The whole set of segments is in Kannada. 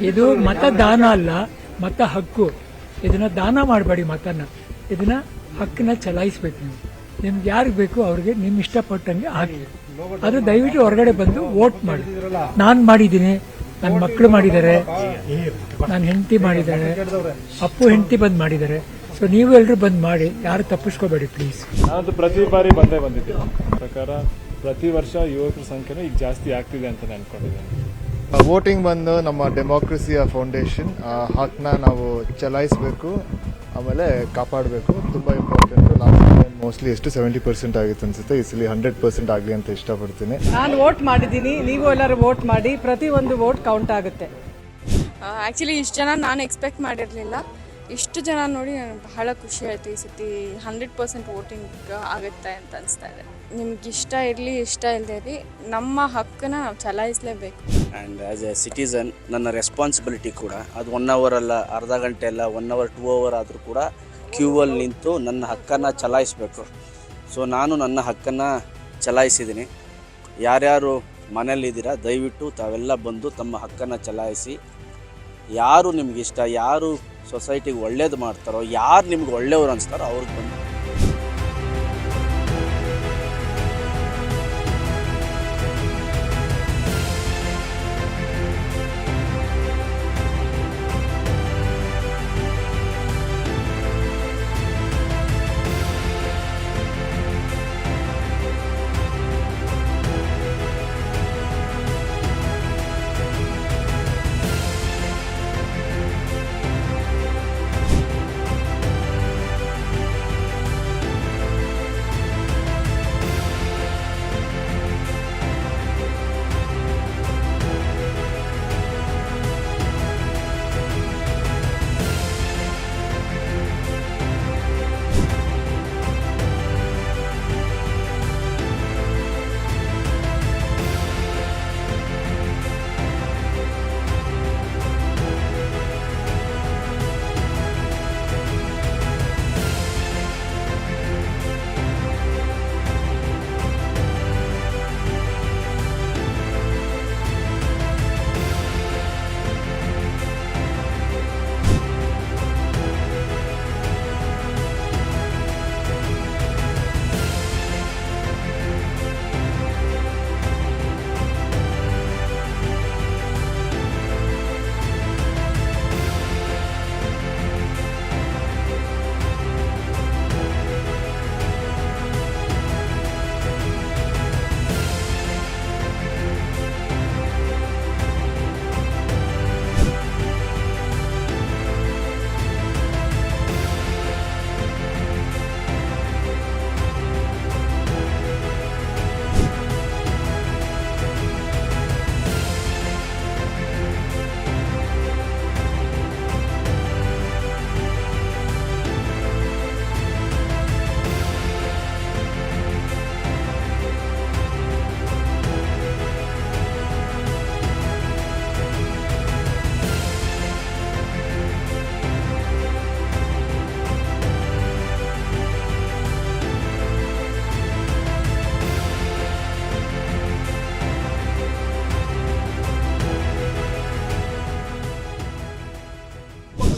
ಇದು ಮತದಾನ ಅಲ್ಲ, ಮತ ಹಕ್ಕು. ಇದನ್ನ ದಾನ ಮಾಡಬೇಡಿ ಮತನ, ಇದನ್ನ ಹಕ್ಕನ್ನ ಚಲಾಯಿಸ್ಬೇಕು. ನೀವು ನಿಮ್ಗೆ ಯಾರಿಗೆ ಬೇಕು ಅವ್ರಿಗೆ ನಿಮ್ ಇಷ್ಟಪಟ್ಟಂಗೆ ಹಾಕಿ. ಅದು ದಯವಿಟ್ಟು ಹೊರಗಡೆ ಬಂದು ವೋಟ್ ಮಾಡಿ. ನಾನ್ ಮಾಡಿದ್ದೀನಿ, ನನ್ನ ಮಕ್ಕಳು ಮಾಡಿದ್ದಾರೆ, ನನ್ನ ಹೆಂಡತಿ ಮಾಡಿದ್ದಾರೆ, ಅಪ್ಪು ಹೆಂಡತಿ ಬಂದ್ ಮಾಡಿದ್ದಾರೆ. ಸೊ ನೀವು ಎಲ್ಲರೂ ಬಂದ್ ಮಾಡಿ, ಯಾರು ತಪ್ಪಿಸ್ಕೋಬೇಡಿ ಪ್ಲೀಸ್. ನಾನು ಪ್ರತಿ ಬಾರಿ ಬಂದಿದ್ದೀನಿ. ಪ್ರಕಾರ ಪ್ರತಿ ವರ್ಷ ಯುವಕರ ಸಂಖ್ಯೆನೂ ಈಗ ಜಾಸ್ತಿ ಆಗ್ತಿದೆ ಅಂತ ಅನ್ಕೊಂಡಿದ್ದೇನೆ. ವೋಟಿಂಗ್ ಬಂದು ನಮ್ಮ ಡೆಮೋಕ್ರಸಿಯ ಫೌಂಡೇಶನ್, ಹಕ್ನ ನಾವು ಚಲಾಯಿಸಬೇಕು, ಆಮೇಲೆ ಕಾಪಾಡಬೇಕು. ತುಂಬ ಇಂಪಾರ್ಟೆಂಟು. ಲಾಸ್ಟ್ ಟೈಮ್ ಮೋಸ್ಟ್ಲಿ ಎಷ್ಟು 70% ಆಗಿತ್ತು ಅನ್ಸುತ್ತೆ, ಈ ಸಲ 100% ಆಗಲಿ ಅಂತ ಇಷ್ಟಪಡ್ತೀನಿ. ನಾನು ವೋಟ್ ಮಾಡಿದ್ದೀನಿ, ನೀವು ಎಲ್ಲರೂ ವೋಟ್ ಮಾಡಿ. ಪ್ರತಿ ಒಂದು ವೋಟ್ ಕೌಂಟ್ ಆಗುತ್ತೆ. ಆ್ಯಕ್ಚುಲಿ ಇಷ್ಟು ಜನ ನಾನು ಎಕ್ಸ್ಪೆಕ್ಟ್ ಮಾಡಿರಲಿಲ್ಲ. ಇಷ್ಟು ಜನ ನೋಡಿ ನನಗೆ ಬಹಳ ಖುಷಿ ಆಯಿತು. ಈ ಸತಿ 100% ವೋಟಿಂಗ್ ಆಗುತ್ತೆ ಅಂತ ಅನಿಸ್ತಾ ಇದೆ. ನಿಮ್ಗೆ ಇಷ್ಟ ಇರಲಿ ಇಷ್ಟ ಇಲ್ಲದೆ ಇರಲಿ, ನಮ್ಮ ಹಕ್ಕನ್ನ ನಾವು ಚಲಾಯಿಸಲೇಬೇಕು. ಆ್ಯಂಡ್ ಆ್ಯಸ್ ಎ ಸಿಟಿಸನ್ ನನ್ನ ರೆಸ್ಪಾನ್ಸಿಬಿಲಿಟಿ ಕೂಡ ಅದು 1 hour ಅಲ್ಲ, ಅರ್ಧ ಗಂಟೆ ಅಲ್ಲ, 1 hour 2 hour ಆದರೂ ಕೂಡ ಕ್ಯೂವಲ್ಲಿ ನಿಂತು ನನ್ನ ಹಕ್ಕನ್ನು ಚಲಾಯಿಸಬೇಕು. ಸೊ ನಾನು ನನ್ನ ಹಕ್ಕನ್ನು ಚಲಾಯಿಸಿದ್ದೀನಿ. ಯಾರ್ಯಾರು ಮನೇಲಿದ್ದೀರಾ ದಯವಿಟ್ಟು ತಾವೆಲ್ಲ ಬಂದು ತಮ್ಮ ಹಕ್ಕನ್ನು ಚಲಾಯಿಸಿ. ಯಾರು ನಿಮಗಿಷ್ಟ, ಯಾರು ಸೊಸೈಟಿಗೆ ಒಳ್ಳೇದು ಮಾಡ್ತಾರೋ, ಯಾರು ನಿಮ್ಗೆ ಒಳ್ಳೆಯವರು ಅನಿಸ್ತಾರೋ ಅವ್ರಿಗೆ ಬಂದು.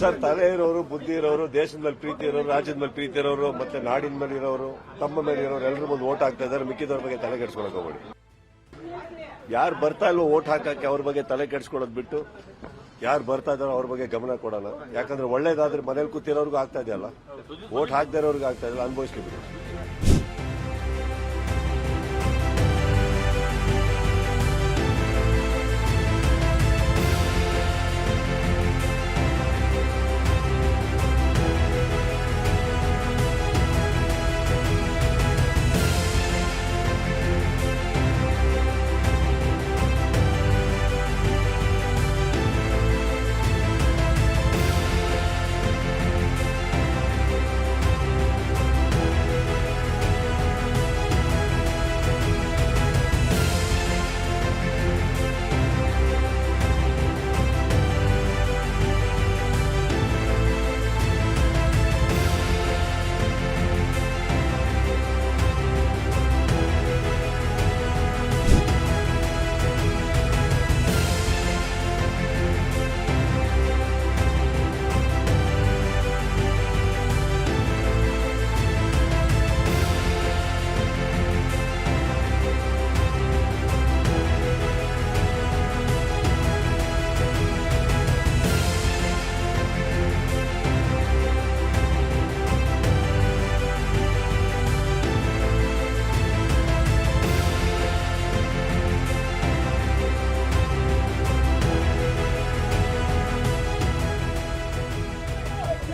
ಸರ್, ತಲೆ ಇರೋರು, ಬುದ್ಧಿ ಇರೋರು, ದೇಶದ ಮೇಲೆ ಪ್ರೀತಿ ಇರೋರು, ರಾಜ್ಯದ ಮೇಲೆ ಪ್ರೀತಿ ಇರೋರು, ಮತ್ತೆ ನಾಡಿನ ಮೇಲೆ ಇರೋರು, ತಮ್ಮ ಮೇಲೆ ಇರೋರು ಎಲ್ಲರೂ ಬಂದು ವೋಟ್ ಹಾಕ್ತಾ ಇದ್ದಾರೆ. ಮಿಕ್ಕಿದವ್ರ ಬಗ್ಗೆ ತಲೆ ಕೆಡಿಸ್ಕೊಳಕ್ ಹೋಗ್ಬೇಡಿ. ಯಾರು ಬರ್ತಾ ಇಲ್ವೋ ವೋಟ್ ಹಾಕಕ್ಕೆ ಅವ್ರ ಬಗ್ಗೆ ತಲೆ ಕೆಡಿಸ್ಕೊಳ್ಳೋದು ಬಿಟ್ಟು ಯಾರು ಬರ್ತಾ ಇದಾರೋ ಅವ್ರ ಬಗ್ಗೆ ಗಮನ ಕೊಡೋಣ. ಯಾಕಂದ್ರೆ ಒಳ್ಳೇದಾದ್ರೆ ಮನೇಲಿ ಕೂತಿರೋರ್ಗೂ ಆಗ್ತಾ ಇದೆಯಲ್ಲ, ವೋಟ್ ಹಾಕದೇ ಇರೋರ್ಗೂ ಆಗ್ತಾ ಇದೆಯಲ್ಲ, ಅನುಭವಿಸ್ಲಿಕ್ಕೆ.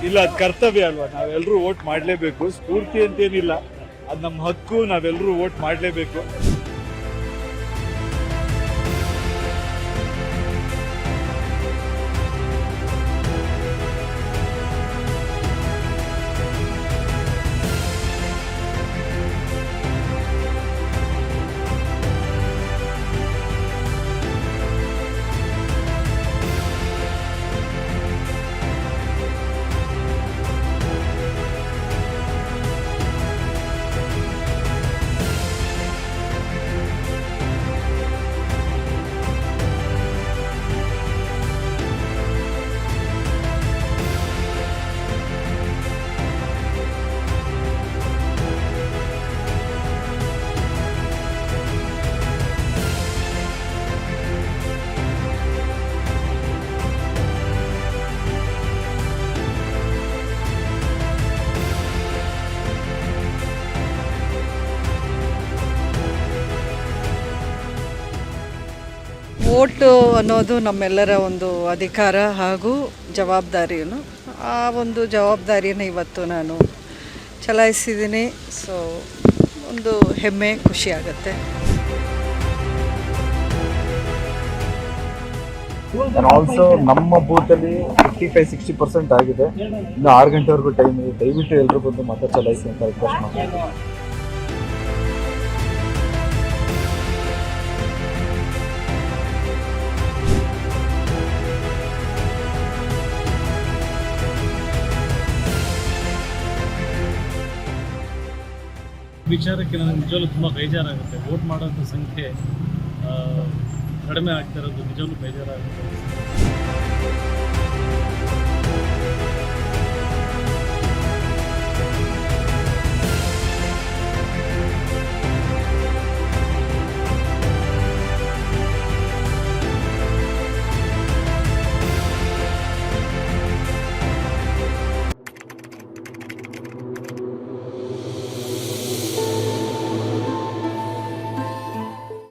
ಇಲ್ಲ ಅದು ಕರ್ತವ್ಯ ಅಲ್ವಾ, ನಾವೆಲ್ಲರೂ ವೋಟ್ ಮಾಡಲೇಬೇಕು. ಸ್ಫೂರ್ತಿ ಅಂತೇನಿಲ್ಲ, ಅದು ನಮ್ಮ ಹಕ್ಕು, ನಾವೆಲ್ಲರೂ ವೋಟ್ ಮಾಡಲೇಬೇಕು. ವೋಟು ಅನ್ನೋದು ನಮ್ಮೆಲ್ಲರ ಒಂದು ಅಧಿಕಾರ ಹಾಗೂ ಜವಾಬ್ದಾರಿಯನ್ನು, ಆ ಒಂದು ಜವಾಬ್ದಾರಿಯನ್ನು ಇವತ್ತು ನಾನು ಚಲಾಯಿಸಿದ್ದೀನಿ. ಸೊ ಒಂದು ಹೆಮ್ಮೆ, ಖುಷಿ ಆಗುತ್ತೆ. ಆಲ್ಸೋ ನಮ್ಮ ಬೂತಲ್ಲಿ 55-60% ಆಗಿದೆ. ಇನ್ನು 6 ಗಂಟೆವರೆಗೂ ಟೈಮ್ ಇದೆ. ದಯವಿಟ್ಟು ಎಲ್ಲರೂ ಬಂದು ಮತ ಚಲಾಯಿಸಿ ಅಂತ ರಿಕ್ವೆಸ್ಟ್ ಮಾಡ್ತೀನಿ. ವಿಚಾರಕ್ಕೆ ನನಗೆ ನಿಜವಲ್ಲೂ ತುಂಬ ಬೇಜಾರಾಗುತ್ತೆ. ವೋಟ್ ಮಾಡೋಂಥ ಸಂಖ್ಯೆ ಕಡಿಮೆ ಆಗ್ತಾ ಇರೋದು ನಿಜವಲ್ಲೂ ಬೇಜಾರಾಗುತ್ತೆ.